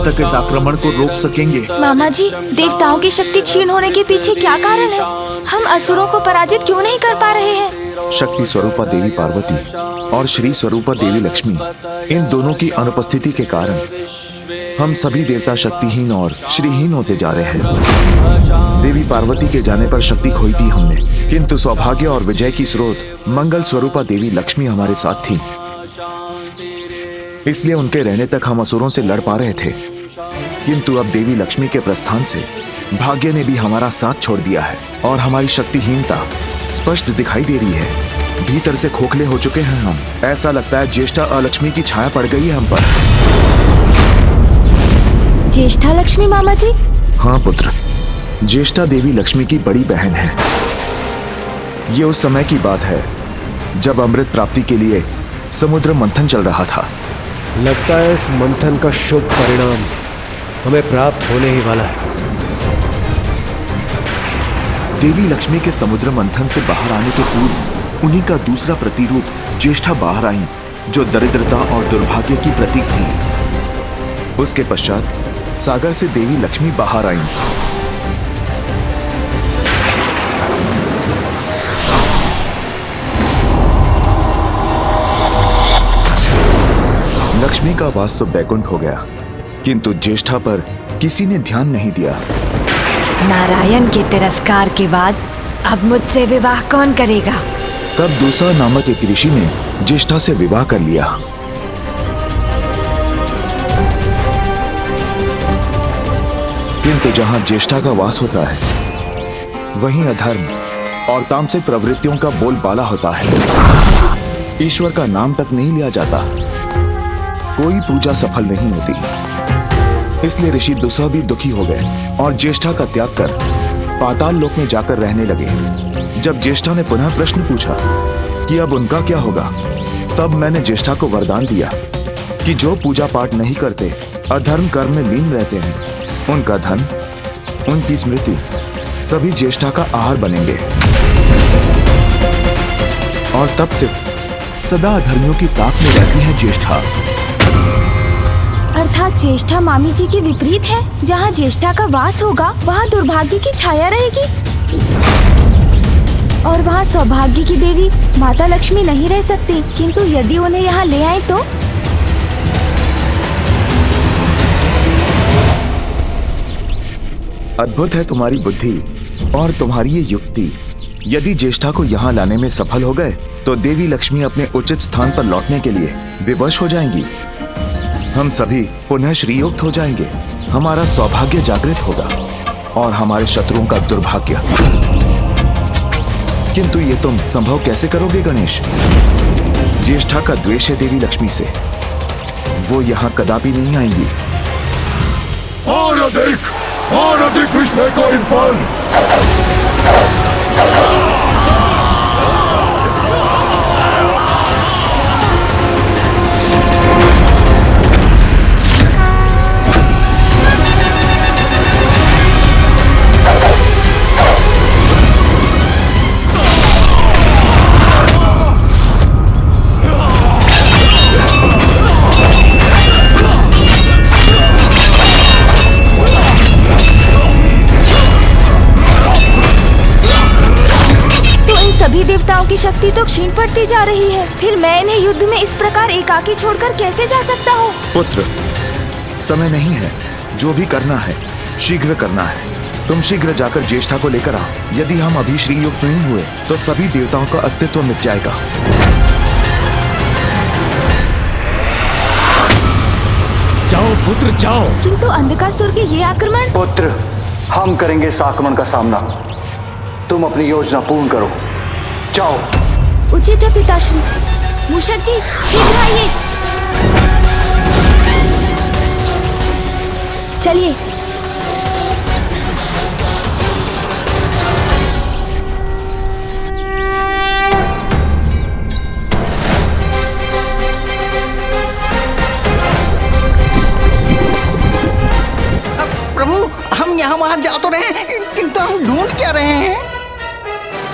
तक इस आक्रमण को रोक सकेंगे। मामा जी, देवताओं की शक्ति क्षीण होने के पीछे क्या कारण है? हम असुरों को पराजित क्यों नहीं कर पा रहे हैं? शक्ति स्वरूपा देवी पार्वती और श्री स्वरूपा देवी लक्ष्मी, इन दोनों की अनुपस्थिति के कारण हम सभी देवता शक्तिहीन और श्रीहीन होते जा रहे हैं। देवी पार्वती के जाने पर शक्ति खोई थी हमने, किंतु सौभाग्य और विजय की स्रोत मंगल स्वरूपा देवी लक्ष्मी हमारे साथ थी। इसलिए उनके रहने तक हम असुरों से लड़ पा रहे थे। किंतु अब देवी लक्ष्मी के प्रस्थान से भाग्य ने भी हमारा साथ छोड़ दिया है और हमारी शक्तिहीनता स्पष्ट दिखाई दे रही है। भीतर से खोखले हो चुके हैं हम। ऐसा लगता है ज्येष्ठा अलक्ष्मी की छाया पड़ गई है हम पर। ज्येष्ठा लक्ष्मी मामा जी? हाँ पुत्र, ज्येष्ठा देवी लक्ष्मी की बड़ी बहन है। ये उस समय की बात है जब अमृत प्राप्ति के लिए समुद्र मंथन चल रहा था। लगता है इस मंथन का शुभ परिणाम हमें प्राप्त होने ही वाला है। देवी लक्ष्मी के समुद्र मंथन से बाहर आने के पूर्व उन्हीं का दूसरा प्रतिरूप ज्येष्ठा बाहर आई, जो दरिद्रता और दुर्भाग्य की प्रतीक थी। उसके पश्चात सागर से देवी लक्ष्मी बाहर आई। लक्ष्मी का वास तो बैकुंठ हो गया, किंतु ज्येष्ठा पर किसी ने ध्यान नहीं दिया। नारायण के तिरस्कार के बाद अब मुझसे विवाह कौन करेगा? तब दूसरा नामक एक ऋषि ने ज्येष्ठा से विवाह कर लिया। किंतु जहां ज्येष्ठा का वास होता है, वहीं अधर्म और तामसिक प्रवृत्तियों का बोलबाला होता है। ईश्वर का नाम तक नहीं लिया जाता, कोई पूजा सफल नहीं होती। इसलिए ऋषि दुस्सह भी दुखी हो गए और ज्येष्ठा का त्याग कर पाताल लोक में जाकर रहने लगे। जब ज्येष्ठा ने पुनः प्रश्न पूछा कि अब उनका क्या होगा, तब मैंने ज्येष्ठा को वरदान दिया कि जो पूजा पाठ नहीं करते, अधर्म कर्म में लीन रहते हैं, उनका धन, उनकी स्मृति सभी ज्येष्ठा का आहार बनेंगे। और तब से सदा अधर्मियों की ताक में रहती है ज्येष्ठा। अर्थात ज्येष्ठा मामी जी के विपरीत है। जहाँ ज्येष्ठा का वास होगा, वहाँ दुर्भाग्य की छाया रहेगी और वहाँ सौभाग्य की देवी माता लक्ष्मी नहीं रह सकती। किंतु यदि उन्हें यहाँ ले आए तो? अद्भुत है तुम्हारी बुद्धि और तुम्हारी ये युक्ति। यदि ज्येष्ठा को यहाँ लाने में सफल हो गए, तो देवी लक्ष्मी अपने उचित स्थान पर लौटने के लिए विवश हो जाएंगी। हम सभी पुनः श्रीयुक्त हो जाएंगे, हमारा सौभाग्य जागृत होगा और हमारे शत्रुओं का दुर्भाग्य। किंतु ये तुम संभव कैसे करोगे गणेश? ज्येष्ठा का द्वेष है देवी लक्ष्मी से, वो यहाँ कदापि नहीं आएंगी। और अधिक विस्मय को इन पर। देवताओं की शक्ति तो क्षीण पड़ती जा रही है। फिर मैं इन्हें युद्ध में इस प्रकार एकाकी छोड़कर कैसे जा सकता हूँ? पुत्र, समय नहीं है। जो भी करना है शीघ्र करना है। तुम शीघ्र जाकर ज्येष्ठा को लेकर आओ। यदि हम अभी श्रीयुक्त नहीं हुए तो सभी देवताओं का अस्तित्व मिट जाएगा। जाओ पुत्र जाओ। किंतु अंधकासुर के ये आक्रमण। पुत्र, हम करेंगे इस आक्रमण का सामना। तुम अपनी योजना पूर्ण करो, जाओ। उचित है पिताश्री। मूषक जी, शीघ्र आइए। चलिए। प्रभु, हम यहाँ वहाँ जा तो रहे हैं, किंतु हम ढूंढ क्या रहे हैं?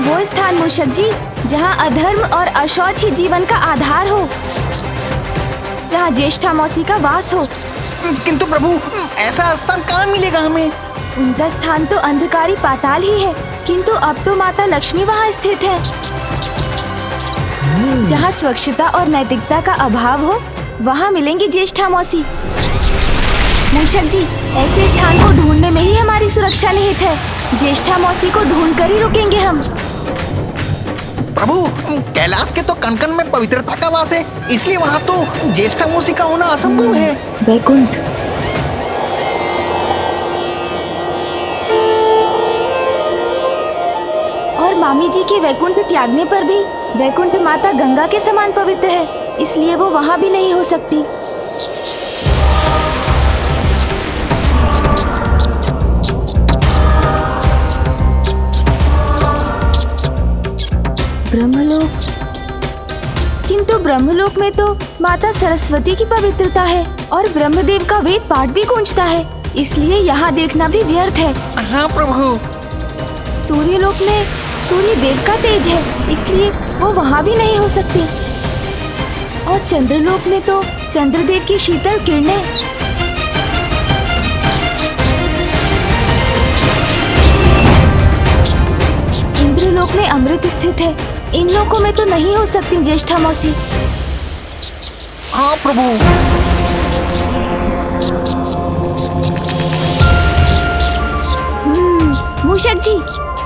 वो स्थान मूषक जी, जहाँ अधर्म और अशौच ही जीवन का आधार हो, जहाँ ज्येष्ठा मौसी का वास हो। किंतु प्रभु ऐसा स्थान कहाँ मिलेगा हमें? उनका स्थान तो अंधकारी पाताल ही है, किंतु अब तो माता लक्ष्मी वहाँ स्थित है। जहाँ स्वच्छता और नैतिकता का अभाव हो, वहाँ मिलेंगी ज्येष्ठा मौसी। मूषक जी, ऐसे स्थान को ढूंढने में ही हमारी सुरक्षा निहित है। ज्येष्ठा मौसी को ढूंढ कर ही रुकेंगे हम। प्रभु कैलाश के तो कण कण में पवित्रता का वास है, इसलिए वहाँ तो ज्येष्ठा मौसी का होना असंभव है। वैकुंठ, और मामी जी के वैकुंठ त्यागने पर भी वैकुंठ माता गंगा के समान पवित्र है, इसलिए वो वहाँ भी नहीं हो सकती। ब्रह्मलोक, किंतु ब्रह्मलोक में तो माता सरस्वती की पवित्रता है और ब्रह्मदेव का वेद पाठ भी गूंजता है, इसलिए यहाँ देखना भी व्यर्थ है। हाँ प्रभु। सूर्यलोक में सूर्य देव का तेज है, इसलिए वो वहाँ भी नहीं हो सकती। और चंद्रलोक में तो चंद्रदेव की शीतल किरणें। इंद्रलोक में अमृत स्थित है, इन लोकों में तो नहीं हो सकती ज्येष्ठा मौसी। हाँ प्रभु। मूषक जी,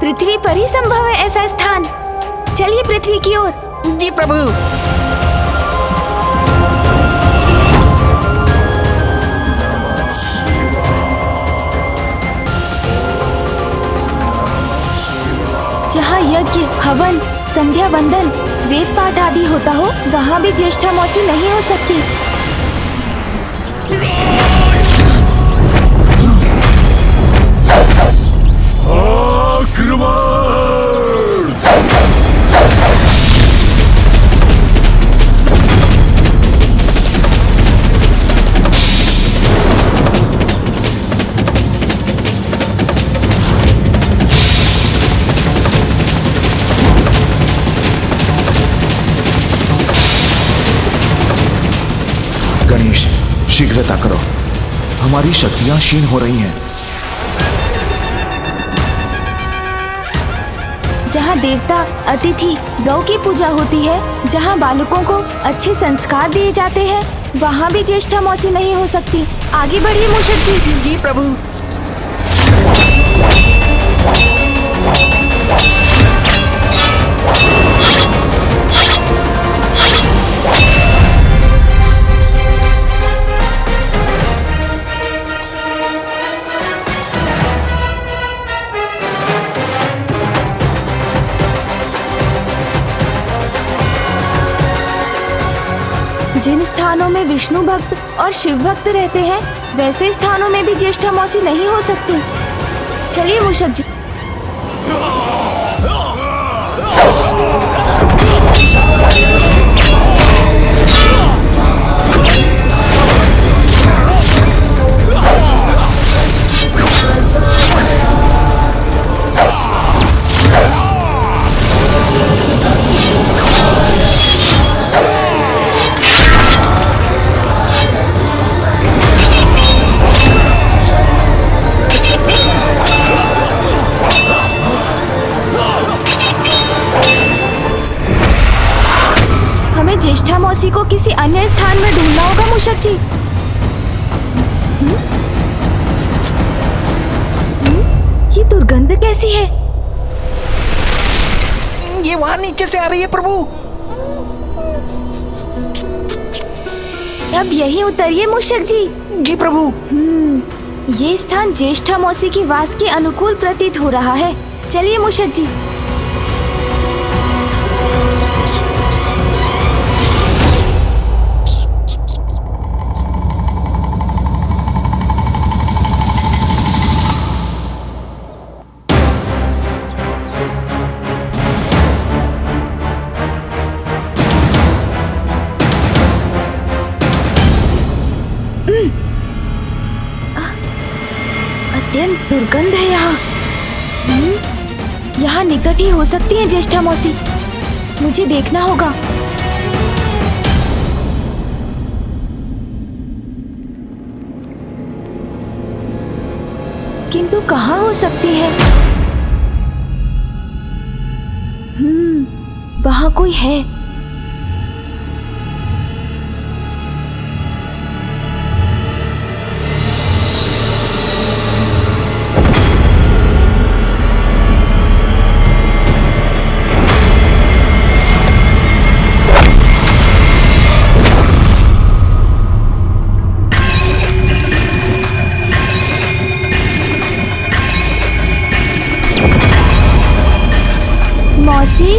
पृथ्वी पर ही संभव है ऐसा स्थान। चलिए पृथ्वी की ओर। जी प्रभु। जहाँ यज्ञ, हवन, संध्या वंदन, वेद पाठ आदि होता हो, वहाँ भी ज्येष्ठा मौसी नहीं हो सकती। गणेश, शीघ्रता करो, हमारी शक्तियां क्षीण हो रही हैं। जहाँ देवता, अतिथि, गौ की पूजा होती है, जहाँ बालकों को अच्छे संस्कार दिए जाते हैं, वहाँ भी ज्येष्ठा मौसी नहीं हो सकती। आगे बढ़िए मूषक जी। जी प्रभु। जिन स्थानों में विष्णु भक्त और शिव भक्त रहते हैं, वैसे स्थानों में भी ज्येष्ठा मौसी नहीं हो सकती। चलिए मूषक जी। ज्येष्ठा मौसी को किसी अन्य स्थान में ढूंढना होगा मूषक जी। ये दुर्गंध कैसी है? ये वहाँ नीचे से आ रही है प्रभु। अब यही उतरिए मूषक जी। जी प्रभु। ये स्थान ज्येष्ठा मौसी की वास के अनुकूल प्रतीत हो रहा है। चलिए मूषक जी। अत्यंत दुर्गंध है यहाँ। यहाँ निकट ही हो सकती है ज्येष्ठा मौसी। मुझे देखना होगा। हो सकती है। वहाँ कोई है। मौसी,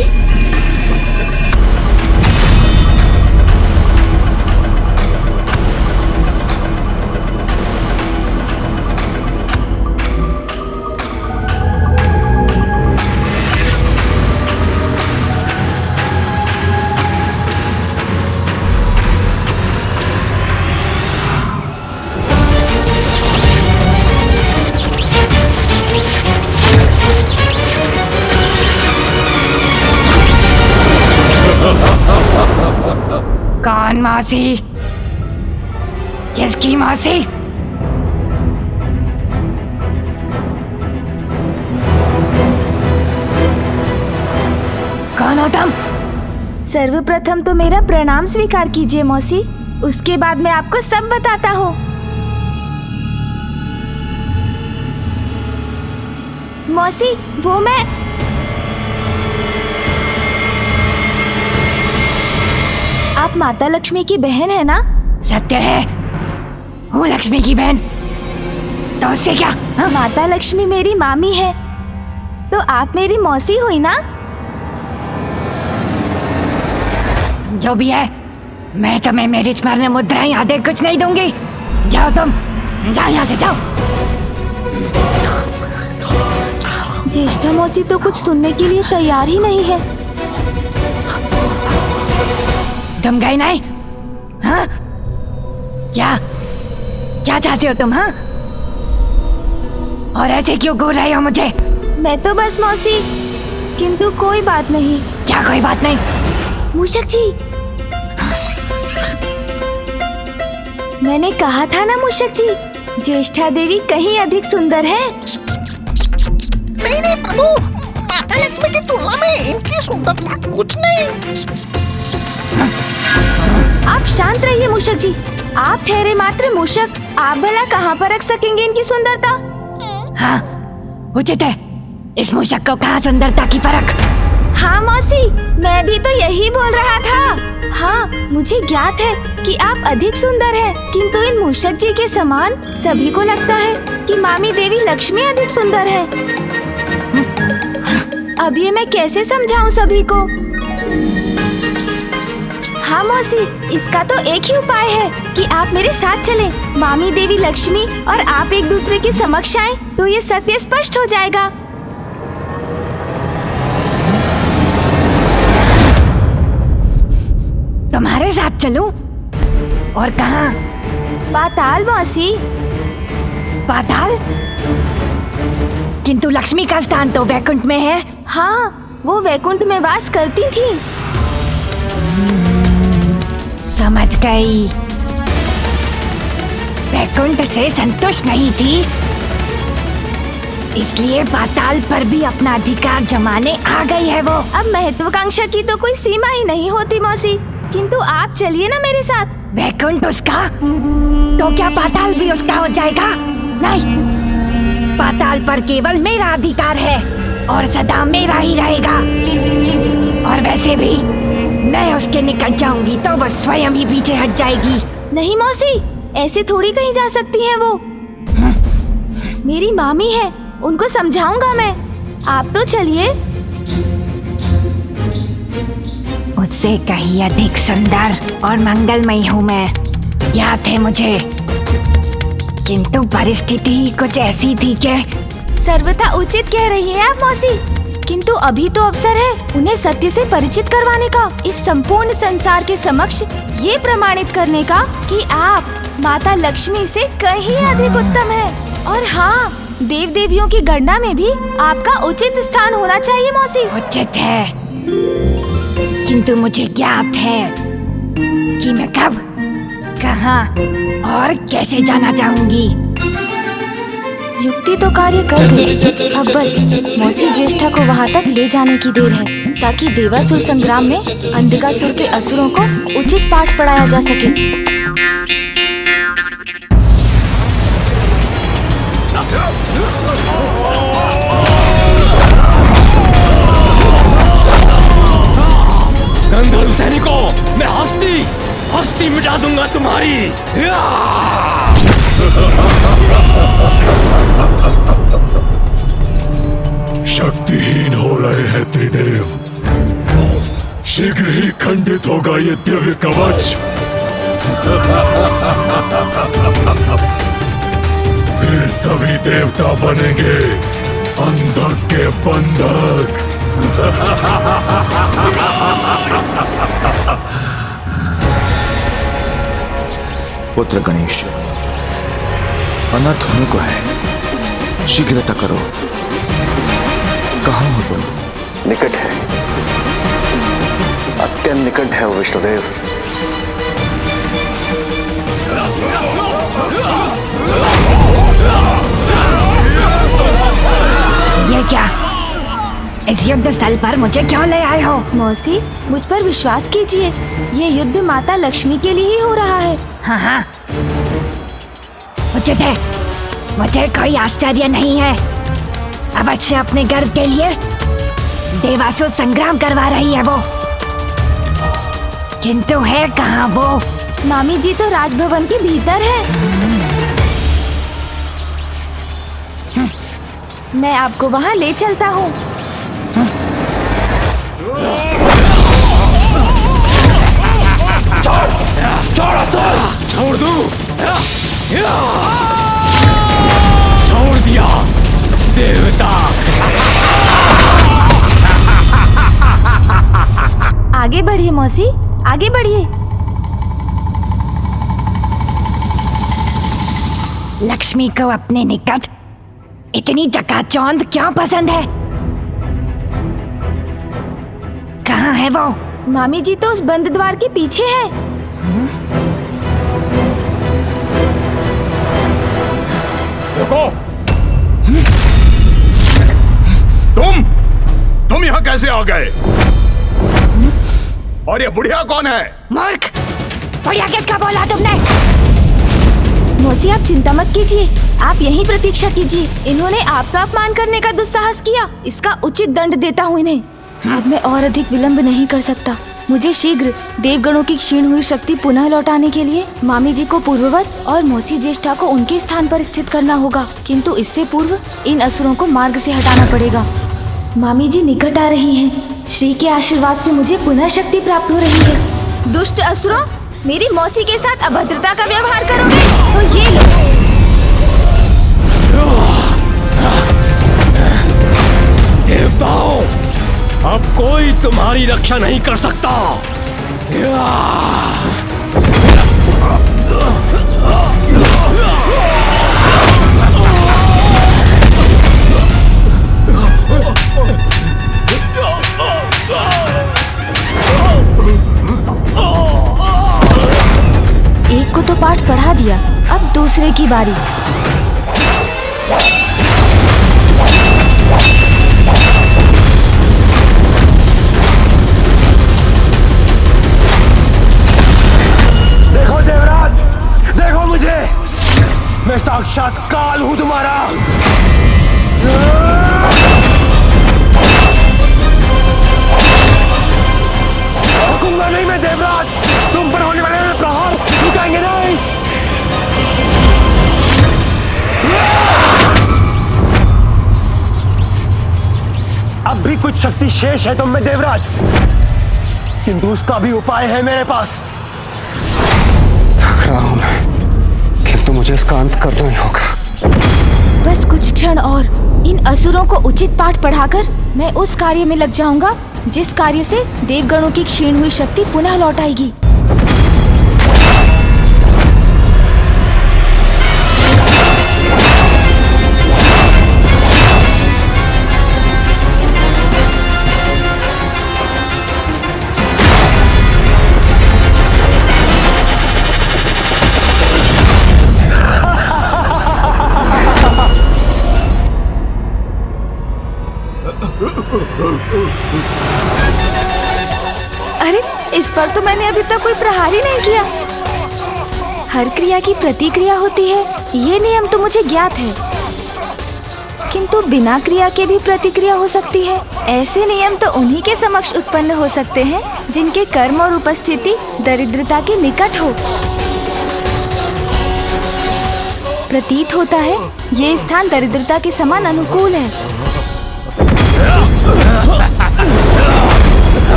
कौन मौसी? किसकी मौसी? कौन हो तुम? सर्वप्रथम तो मेरा प्रणाम स्वीकार कीजिए मौसी, उसके बाद मैं आपको सब बताता हूँ। मौसी, वो मैं आप माता लक्ष्मी की बहन है ना? सत्य है, हूँ लक्ष्मी की बहन। तो उससे क्या? माता लक्ष्मी मेरी मामी है, तो आप मेरी मौसी हुई ना? जो भी है, मैं तुम्हें मेरी स्मरण मुद्राएं आदि कुछ नहीं दूंगी। जाओ तुम, जाओ यहाँ से, जाओ। ज्येष्ठा मौसी तो कुछ सुनने के लिए तैयार ही नहीं है। तुम गई नहीं? हाँ? क्या क्या चाहते हो तुम? हाँ? और ऐसे क्यों घूर रहे हो मुझे? मैं तो बस मौसी, किंतु कोई बात नहीं। क्या कोई बात नहीं? मूषक जी, मैंने कहा था ना मूषक जी, ज्येष्ठा देवी कहीं अधिक सुंदर है। नहीं नहीं प्रभु, माता लक्ष्मी की तुलना में इनकी सुंदरता कुछ नहीं। आप शांत रहिए मूषक जी, आप ठहरे मात्र मूषक, आप भला कहाँ पर रख सकेंगे इनकी सुंदरता? हाँ, उचित है। इस मूषक को कहाँ सुंदरता की परख? हाँ मौसी, मैं भी तो यही बोल रहा था। हाँ, मुझे ज्ञात है कि आप अधिक सुंदर हैं, किंतु इन मूषक जी के समान सभी को लगता है कि मामी देवी लक्ष्मी अधिक सुंदर है। अब ये मैं कैसे समझाऊं सभी को? हाँ मौसी, इसका तो एक ही उपाय है कि आप मेरे साथ चलें। मामी देवी लक्ष्मी और आप एक दूसरे के समक्ष आएं, तो ये सत्य स्पष्ट हो जाएगा। तुम्हारे साथ चलूं? और कहाँ? पाताल मौसी। पाताल? किंतु लक्ष्मी का स्थान तो वैकुंठ में है। हाँ, वो वैकुंठ में वास करती थी। समझ गई, वैकुंठ से संतुष्ट नहीं थी, इसलिए पाताल पर भी अपना अधिकार जमाने आ गई है वो। अब महत्वाकांक्षा की तो कोई सीमा ही नहीं होती मौसी, किंतु आप चलिए ना मेरे साथ। वैकुंठ उसका, तो क्या पाताल भी उसका हो जाएगा? नहीं, पाताल पर केवल मेरा अधिकार है और सदा मेरा ही रहेगा। और वैसे भी मैं उसके निकट जाऊंगी तो वो स्वयं ही पीछे हट जाएगी। नहीं मौसी, ऐसे थोड़ी कहीं जा सकती हैं वो। मेरी मामी है, उनको समझाऊंगा मैं। आप तो चलिए। उससे कहीं अधिक सुंदर और मंगलमयी हूँ मैं, याद है मुझे, किंतु परिस्थिति कुछ ऐसी थी कि। सर्वथा उचित कह रही है आप मौसी, किंतु अभी तो अवसर है उन्हें सत्य से परिचित करवाने का, इस संपूर्ण संसार के समक्ष ये प्रमाणित करने का कि आप माता लक्ष्मी से कहीं अधिक उत्तम है। और हाँ, देव देवियों की गणना में भी आपका उचित स्थान होना चाहिए मौसी। उचित है, किंतु मुझे ज्ञात है कि मैं कब, कहाँ और कैसे जाना चाहूंगी। युक्ति तो कार्य कर गई। अब बस मौसी ज्येष्ठा को वहाँ तक ले जाने की देर है, ताकि देवासुर संग्राम में अंधकासुर के असुरों को उचित पाठ पढ़ाया जा सके। गंधर्व सैनिकों, मैं हस्ती मिटा दूंगा तुम्हारी। शक्तिहीन हो रहे हैं त्रिदेव। शीघ्र ही खंडित होगा ये दिव्य कवच। फिर सभी देवता बनेंगे अंधक के बंधक। पुत्र गणेश, अनर्थ होने को है, शीघ्रता करो। कहाँ हो तुम? निकट है, अत्यंत निकट है वो विष्णुदेव। ये क्या? इस युद्ध स्थल पर मुझे क्यों ले आए हो? मौसी, मुझ पर विश्वास कीजिए, ये युद्ध माता लक्ष्मी के लिए ही हो रहा है। हाँ हाँ, उचित है, मुझे कोई आश्चर्य नहीं है। अवश्य अपने गर्व के लिए देवासुर संग्राम करवा रही है वो, किंतु है कहाँ वो? मामी जी तो राजभवन के भीतर है। मैं आपको वहाँ ले चलता हूँ। छोड़ दूं? छोड़ दिया देवता। आगे बढ़िए मौसी, आगे बढ़िए। लक्ष्मी को अपने निकट इतनी चकाचौंध क्यों पसंद है? कहाँ है वो? मामी जी तो उस बंद द्वार के पीछे है। रुको! तुम यहाँ कैसे आ गए? और ये बुढ़िया कौन है? मूर्ख! बुढ़िया किसका बोला तुमने? मौसी आप चिंता मत कीजिए, आप यहीं प्रतीक्षा कीजिए। इन्होंने आपका अपमान करने का दुस्साहस किया, इसका उचित दंड देता हूँ इन्हें। अब मैं और अधिक विलंब नहीं कर सकता। मुझे शीघ्र देवगणों की क्षीण हुई शक्ति पुनः लौटाने के लिए मामी जी को पूर्ववत और मौसी ज्येष्ठा को उनके स्थान पर स्थित करना होगा, किंतु इससे पूर्व इन असुरों को मार्ग से हटाना पड़ेगा। मामी जी निकट आ रही हैं। श्री के आशीर्वाद से मुझे पुनः शक्ति प्राप्त हो रही है। दुष्ट असुरों, मेरी मौसी के साथ अभद्रता का व्यवहार करोगे तो ये लो। देवताओं, अब कोई तुम्हारी रक्षा नहीं कर सकता। एक को तो पाठ पढ़ा दिया, अब दूसरे की बारी। देखो देवराज, देखो मुझे, मैं साक्षात काल हूँ तुम्हारा। रुकूंगा नहीं मैं देवराज, तुम पर होने वाले प्रहार रुकेंगे नहीं। अब भी कुछ शक्ति शेष है तुम में देवराज, किंतु उसका भी उपाय है मेरे पास। थक रहा हूं मैं, किंतु मुझे इसका अंत करना ही होगा। बस कुछ क्षण और, इन असुरों को उचित पाठ पढ़ाकर मैं उस कार्य में लग जाऊंगा जिस कार्य से देवगणों की क्षीण हुई शक्ति पुनः लौट आएगी। जिस पर तो मैंने अभी तक कोई प्रहार ही नहीं किया। हर क्रिया की प्रतिक्रिया होती है, ये नियम तो मुझे ज्ञात है, किंतु बिना क्रिया के भी प्रतिक्रिया हो सकती है। ऐसे नियम तो उन्हीं के समक्ष उत्पन्न हो सकते हैं जिनके कर्म और उपस्थिति दरिद्रता के निकट हो। प्रतीत होता है ये स्थान दरिद्रता के समान अनुकूल है।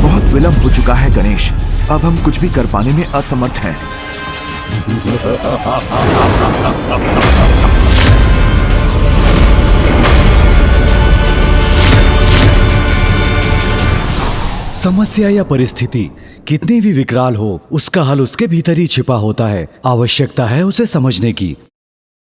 बहुत विलंब हो चुका है गणेश, अब हम कुछ भी कर पाने में असमर्थ हैं। समस्या या परिस्थिति कितनी भी विकराल हो, उसका हल उसके भीतर ही छिपा होता है। आवश्यकता है उसे समझने की।